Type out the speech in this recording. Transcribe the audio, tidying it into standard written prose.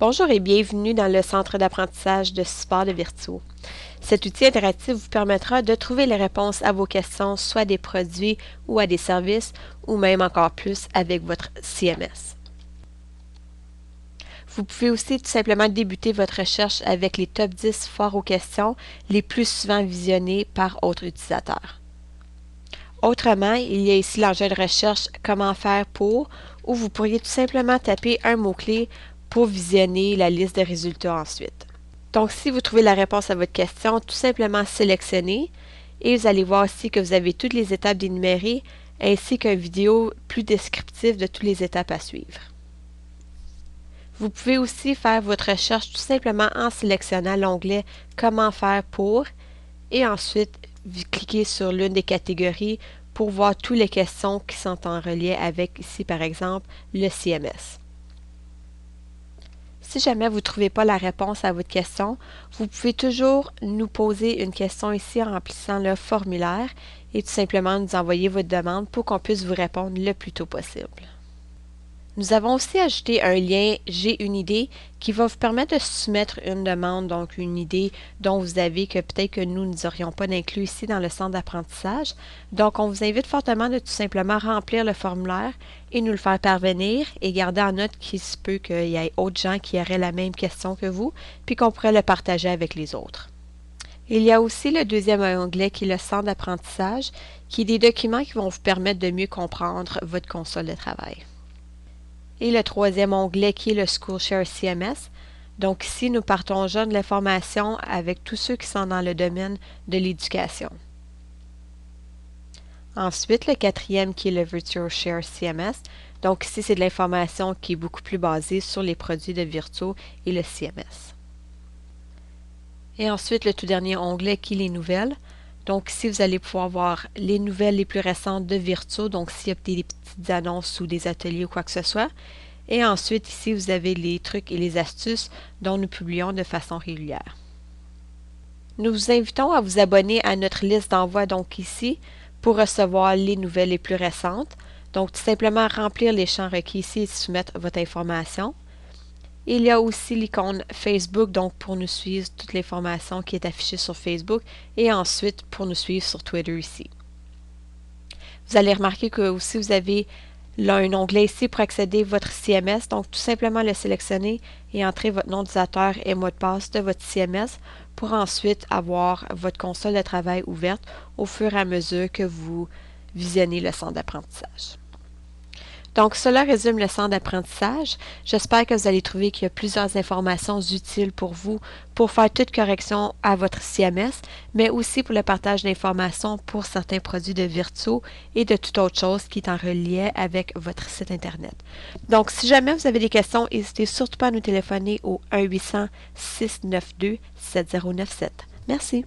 Bonjour et bienvenue dans le centre d'apprentissage de support de Virtuo. Cet outil interactif vous permettra de trouver les réponses à vos questions, soit des produits ou à des services, ou même encore plus avec votre CMS. Vous pouvez aussi tout simplement débuter votre recherche avec les top 10 foires aux questions les plus souvent visionnées par autres utilisateurs. Autrement, il y a ici l'engin de recherche Comment faire pour, où vous pourriez tout simplement taper un mot-clé pour visionner la liste de résultats ensuite. Donc, si vous trouvez la réponse à votre question, tout simplement sélectionnez et vous allez voir ici que vous avez toutes les étapes d'énumérer ainsi qu'une vidéo plus descriptive de toutes les étapes à suivre. Vous pouvez aussi faire votre recherche tout simplement en sélectionnant l'onglet Comment faire pour et ensuite cliquez sur l'une des catégories pour voir toutes les questions qui sont en relief avec ici par exemple le CMS. Si jamais vous ne trouvez pas la réponse à votre question, vous pouvez toujours nous poser une question ici en remplissant le formulaire et tout simplement nous envoyer votre demande pour qu'on puisse vous répondre le plus tôt possible. Nous avons aussi ajouté un lien J'ai une idée qui va vous permettre de soumettre une demande, donc une idée dont vous avez que peut-être que nous n'aurions pas d'inclus ici dans le centre d'apprentissage. Donc, on vous invite fortement de tout simplement remplir le formulaire et nous le faire parvenir et garder en note qu'il se peut qu'il y ait autres gens qui auraient la même question que vous, puis qu'on pourrait le partager avec les autres. Il y a aussi le deuxième onglet qui est le centre d'apprentissage, qui est des documents qui vont vous permettre de mieux comprendre votre console de travail. Et le troisième onglet qui est le Skillshare CMS. Donc ici, nous partageons de l'information avec tous ceux qui sont dans le domaine de l'éducation. Ensuite, le quatrième qui est le Virtuo Share CMS. Donc ici, c'est de l'information qui est beaucoup plus basée sur les produits de Virtuo et le CMS. Et ensuite, le tout dernier onglet qui est les nouvelles. Donc ici, vous allez pouvoir voir les nouvelles les plus récentes de Virtuo, donc s'il y a des petites annonces ou des ateliers ou quoi que ce soit. Et ensuite, ici, vous avez les trucs et les astuces dont nous publions de façon régulière. Nous vous invitons à vous abonner à notre liste d'envoi, donc ici, pour recevoir les nouvelles les plus récentes. Donc, tout simplement remplir les champs requis ici et soumettre votre information. Il y a aussi l'icône Facebook, donc pour nous suivre toute l'information qui est affichée sur Facebook et ensuite pour nous suivre sur Twitter ici. Vous allez remarquer que aussi vous avez là un onglet ici pour accéder à votre CMS, donc tout simplement le sélectionner et entrer votre nom d'utilisateur et mot de passe de votre CMS pour ensuite avoir votre console de travail ouverte au fur et à mesure que vous visionnez le centre d'apprentissage. Donc, cela résume le centre d'apprentissage. J'espère que vous allez trouver qu'il y a plusieurs informations utiles pour vous pour faire toute correction à votre CMS, mais aussi pour le partage d'informations pour certains produits de Virtuo et de toute autre chose qui est en relief avec votre site Internet. Donc, si jamais vous avez des questions, n'hésitez surtout pas à nous téléphoner au 1-800-692-7097. Merci.